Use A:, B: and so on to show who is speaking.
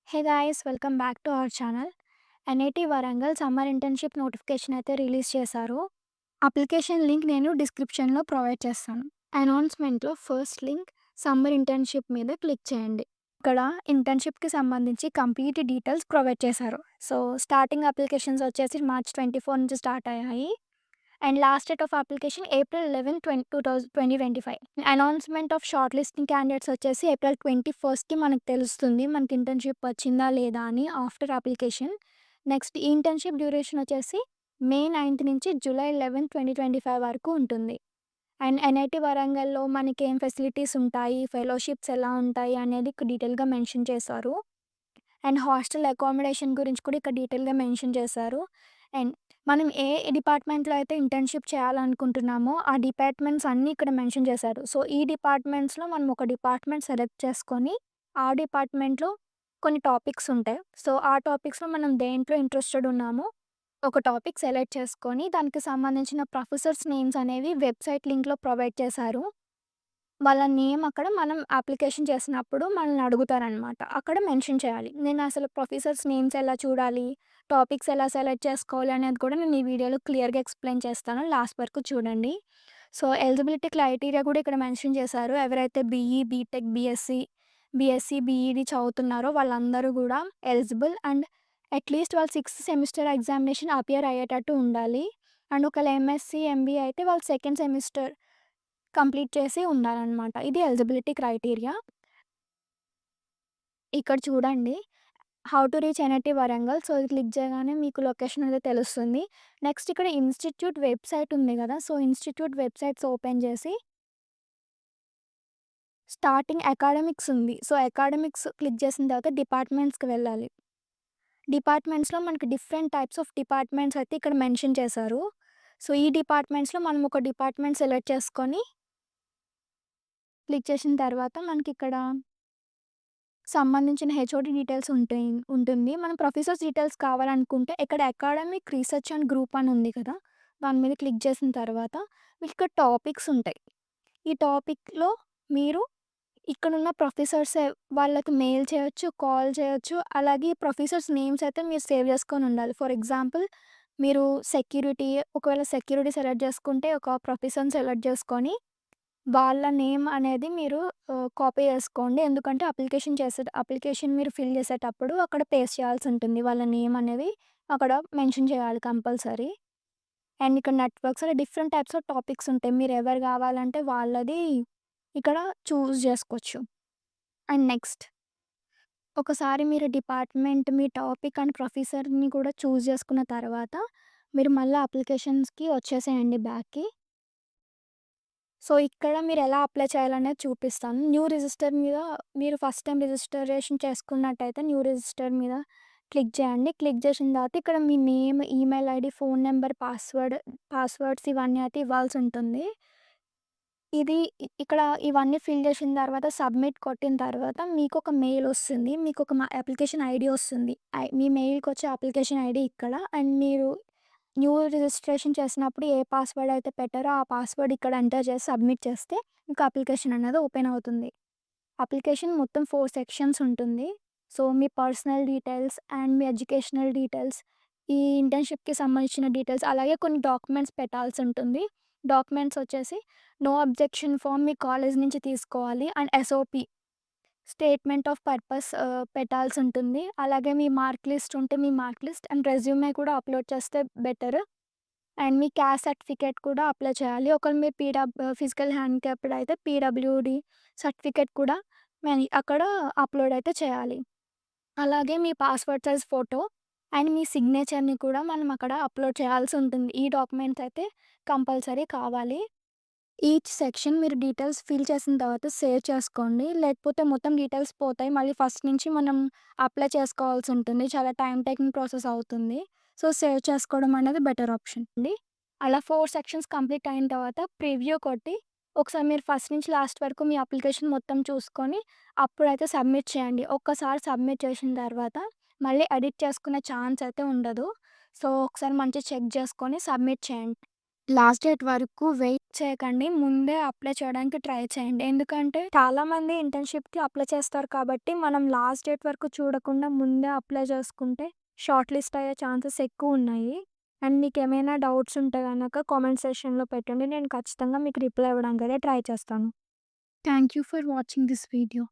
A: Hey guys, welcome back to our channel. NIT Warangal summer internship notification అయితే release చేశారు. Application link నేను డిస్క్రిప్షన్లో provide చేస్తాను. అనౌన్స్మెంట్లో ఫస్ట్ లింక్ సమ్మర్ ఇంటర్న్షిప్ మీద click చేయండి. ఇక్కడ ఇంటర్న్షిప్కి సంబంధించి కంప్లీట్ డీటెయిల్స్ ప్రొవైడ్ చేశారు. సో స్టార్టింగ్ అప్లికేషన్స్ వచ్చేసి మార్చ్ 24 నుంచి స్టార్ట్ అయ్యాయి. And last date of application April 11 2025. Announcement of short listing candidates వచ్చేసి ఏప్రిల్ 21కి మనకు తెలుస్తుంది మనకి ఇంటర్న్షిప్ వచ్చిందా లేదా అని ఆఫ్టర్ అప్లికేషన్. నెక్స్ట్ ఈ ఇంటర్న్షిప్ డ్యూరేషన్ వచ్చేసి మే 9th నుంచి జూలై 11 2025 వరకు ఉంటుంది. అండ్ ఎన్ఐటి వరంగల్లో మనకి ఏం ఫెసిలిటీస్ ఉంటాయి, ఫెలోషిప్స్ ఎలా ఉంటాయి అనేది ఇక్కడ డీటెయిల్గా మెన్షన్ చేశారు. అండ్ హాస్టల్ అకామిడేషన్ గురించి కూడా ఇక్కడ డీటెయిల్గా మెన్షన్ చేశారు. అండ్ మనం ఏ డిపార్ట్మెంట్లో అయితే ఇంటర్న్షిప్ చేయాలనుకుంటున్నామో ఆ డిపార్ట్మెంట్స్ అన్నీ ఇక్కడ మెన్షన్ చేశారు. సో ఈ డిపార్ట్మెంట్స్లో మనం ఒక డిపార్ట్మెంట్ సెలెక్ట్ చేసుకొని ఆ డిపార్ట్మెంట్లో కొన్ని టాపిక్స్ ఉంటాయి. సో ఆ టాపిక్స్లో మనం దేంట్లో ఇంట్రెస్టెడ్ ఉన్నామో ఒక టాపిక్ సెలెక్ట్ చేసుకొని దానికి సంబంధించిన ప్రొఫెసర్స్ నేమ్స్ అనేవి వెబ్సైట్ లింక్లో ప్రొవైడ్ చేశారు. వాళ్ళ నేమ్ అక్కడ మనం అప్లికేషన్ చేసినప్పుడు మనల్ని అడుగుతారనమాట. అక్కడ మెన్షన్ చేయాలి. నేను అసలు ప్రొఫెసర్స్ నేమ్స్ ఎలా చూడాలి, టాపిక్స్ ఎలా సెలెక్ట్ చేసుకోవాలి అనేది కూడా నేను ఈ వీడియోలో క్లియర్‌గా ఎక్స్‌ప్లెయిన్ చేస్తాను. లాస్ట్ వరకు చూడండి. సో, ఎలిజిబిలిటీ క్రైటీరియా కూడా ఇక్కడ మెన్షన్ చేశారు. ఎవరైతే బీఈ, బీటెక్, బీఎస్సీ, బీఈడీ చదువుతున్నారో వాళ్ళందరూ గూడా ఎలిజిబుల్ అండ్ అట్‌లీస్ట్ వాళ్ళు సిక్స్త్ సెమిస్టర్ ఎగ్జామినేషన్ అపియర్ అయ్యేటట్టు ఉండాలి. అండ్ ఒకవేళ ఎంఎస్సీ, ఎంబీఏ అయితే వాళ్ళు సెకండ్ సెమిస్టర్ కంప్లీట్ చేసి ఉండాలనమాట. ఇది ఎలిజిబిలిటీ క్రైటీరియా. ఇక్కడ చూడండి. How to reach NIT Warangal. So, ఇది క్లిక్ చేయగానే మీకు లొకేషన్ అనేది తెలుస్తుంది. నెక్స్ట్ ఇక్కడ ఇన్‌స్టిట్యూట్ వెబ్‌సైట్ ఉంది గదా! సో, ఇన్‌స్టిట్యూట్ వెబ్‌సైట్స్ ఓపెన్ చేసి స్టార్టింగ్ అకాడమిక్స్ ఉంది. సో, అకాడమిక్స్ క్లిక్ చేసిన తర్వాత డిపార్ట్మెంట్స్‌కి వెళ్ళాలి. డిపార్ట్మెంట్స్‌లో మనకి డిఫరెంట్ టైప్స్ ఆఫ్ డిపార్ట్మెంట్స్ అయితే ఇక్కడ మెన్షన్ చేశారు. సో, ఈ డిపార్ట్మెంట్స్‌లో మనం ఒక డిపార్ట్మెంట్ సెలెక్ట్ చేసుకొని క్లిక్ చేసిన తర్వాత మనకిక్కడ సంబంధించిన హెచ్ఓడి డీటెయిల్స్ ఉంటుంది. మనం ప్రొఫెసర్స్ డీటెయిల్స్ కావాలనుకుంటే ఇక్కడ అకాడమిక్ రీసెర్చ్ అండ్ గ్రూప్ అని ఉంది కదా! దాని మీద క్లిక్ చేసిన తర్వాత మీకిక్కడ టాపిక్స్ ఉంటాయి. ఈ టాపిక్‌లో మీరు ఇక్కడున్న ప్రొఫెసర్సే వాళ్ళకి మెయిల్ చేయొచ్చు, కాల్ చేయొచ్చు. అలాగే ప్రొఫెసర్స్ నేమ్స్ అయితే మీరు సేవ్ చేసుకొని ఉండాలి. ఫర్ ఎగ్జాంపుల్ మీరు సెక్యూరిటీ ఒకవేళ సెక్యూరిటీ సెలెక్ట్ చేసుకుంటే ఒక ప్రొఫెసర్‌ని సెలెక్ట్ చేసుకొని వాళ్ళ నేమ్ అనేది మీరు కాపీ చేసుకోండి. ఎందుకంటే అప్లికేషన్ మీరు ఫిల్ చేసేటప్పుడు అక్కడ పేస్ట్ చేయాల్సి ఉంటుంది. వాళ్ళ నేమ్ అనేది అక్కడ మెన్షన్ చేయాలి కంపల్సరీ. అండ్ ఇక్కడ నెట్వర్క్స్ అలా డిఫరెంట్ టైప్స్ ఆఫ్ టాపిక్స్ ఉంటాయి. మీరు ఎవరు కావాలంటే వాళ్ళది ఇక్కడ చూజ్ చేసుకోవచ్చు. అండ్ నెక్స్ట్ ఒకసారి మీరు డిపార్ట్మెంట్, మీ టాపిక్ అండ్ ప్రొఫెసర్‌ని కూడా చూజ్ చేసుకున్న తర్వాత మీరు మళ్ళా అప్లికేషన్స్‌కి వచ్చేసేయండి బ్యాక్‌కి. సో, ఇక్కడ మీరెలా అప్లై చేయాలనేది చూపిస్తాను. న్యూ రిజిస్టర్ మీద మీరు ఫస్ట్ టైమ్ రిజిస్టరేషన్ చేసుకున్నట్టయితే న్యూ రిజిస్టర్ మీద క్లిక్ చేయండి. క్లిక్ చేసిన తర్వాత ఇక్కడ మీ name, email ID, phone number, passwords ఇవన్నీ అయితే ఇవ్వాల్సుంటుంది. ఇది ఇక్కడ ఇవన్నీ ఫిల్ చేసిన తర్వాత సబ్మిట్ కొట్టిన తర్వాత మీకొక మెయిల్ ఒస్తుంది. మీకొక అప్లికేషన్ ఐడీ ఒస్తుంది. మీ మెయిల్‌కొచ్చే అప్లికేషన్ ఐడీ ఇక్కడ. అండ్ మీరు న్యూ రిజిస్ట్రేషన్ చేసినప్పుడు ఏ పాస్వర్డ్ అయితే పెట్టారో ఆ పాస్వర్డ్ ఇక్కడ ఎంటర్ చేసి సబ్మిట్ చేస్తే మీకు అప్లికేషన్ అనేది ఓపెన్ అవుతుంది. అప్లికేషన్ మొత్తం 4 సెక్షన్స్ ఉంటుంది. సో, మీ పర్సనల్ డీటెయిల్స్ అండ్ మీ ఎడ్యుకేషనల్ డీటెయిల్స్, ఈ ఇంటర్న్‌షిప్‌కి సంబంధించిన డీటెయిల్స్, అలాగే కొన్ని డాక్యుమెంట్స్ పెట్టాల్సుంటుంది. డాక్యుమెంట్స్ వచ్చేసి నో అబ్జెక్షన్ ఫార్మ్ మీ కాలేజ్ నుంచి తీసుకోవాలి. And SOP statement of purpose పెట్టాల్సుంటుంది. అలాగే మీ మార్క్ లిస్ట్ ఉంటే మీ మార్క్ లిస్ట్ అండ్ రెజ్యూమే కూడా అప్‌లోడ్ చేస్తే బెటర్. అండ్ మీ క్యాస్ట్ సర్టిఫికేట్ కూడా అప్లై చేయాలి. ఒకవేళ మీరు ఫిజికల్ హ్యాండిక్యాప్డ్ అయితే పీడబ్ల్యూడీ సర్టిఫికేట్ కూడా అక్కడ అప్‌లోడ్ అయితే చేయాలి. అలాగే మీ పాస్‌పోర్ట్ సైజ్ ఫోటో అండ్ మీ సిగ్నేచర్‌ని కూడా మనం అక్కడ అప్‌లోడ్ చేయాల్సి ఉంటుంది. ఈ డాక్యుమెంట్స్ అయితే కంపల్సరీ కావాలి. ఈచ్ సెక్షన్ మీరు డీటెయిల్స్ ఫిల్ చేసిన తర్వాత సేవ్ చేసుకోండి. లేకపోతే మొత్తం డీటెయిల్స్ పోతాయి. మళ్ళీ ఫస్ట్ నుంచి మనం అప్లై చేసుకోవాల్సి ఉంటుంది. చాలా టైమ్ టేకింగ్ ప్రాసెస్ అవుతుంది. సో, సేవ్ చేసుకోవడం అనేది బెటర్ ఆప్షన్ అండి. అలా 4 సెక్షన్స్ కంప్లీట్ అయిన తర్వాత ప్రివ్యూ కొట్టి ఒకసారి మీరు ఫస్ట్ నుంచి లాస్ట్ వరకు మీ అప్లికేషన్ మొత్తం చూసుకొని అప్పుడైతే సబ్మిట్ చేయండి. ఒక్కసారి సబ్మిట్ చేసిన తర్వాత మళ్ళీ ఎడిట్ చేసుకునే ఛాన్స్ అయితే ఉండదు. సో, ఒకసారి మంచిగా చెక్ చేసుకొని సబ్మిట్ చేయండి. లాస్ట్ డేట్ వరకు వెయిట్ చేయకండి. ముందే అప్లై చేయడానికి ట్రై చేయండి. ఎందుకంటే చాలామంది ఇంటర్న్‌షిప్‌కి అప్లై చేస్తారు కాబట్టి, మనం లాస్ట్ డేట్ వరకు చూడకుండా ముందే అప్లై చేసుకుంటే షార్ట్ లిస్ట్ అయ్యే ఛాన్సెస్ ఎక్కువున్నాయి. అండ్ మీకేమైనా డౌట్స్ ఉంటే గనక కామెంట్ సెక్షన్‌లో పెట్టండి. నేను ఖచ్చితంగా మీకు రిప్లై ఇవ్వడానికైతే ట్రై చేస్తాను. Thank you for watching this video.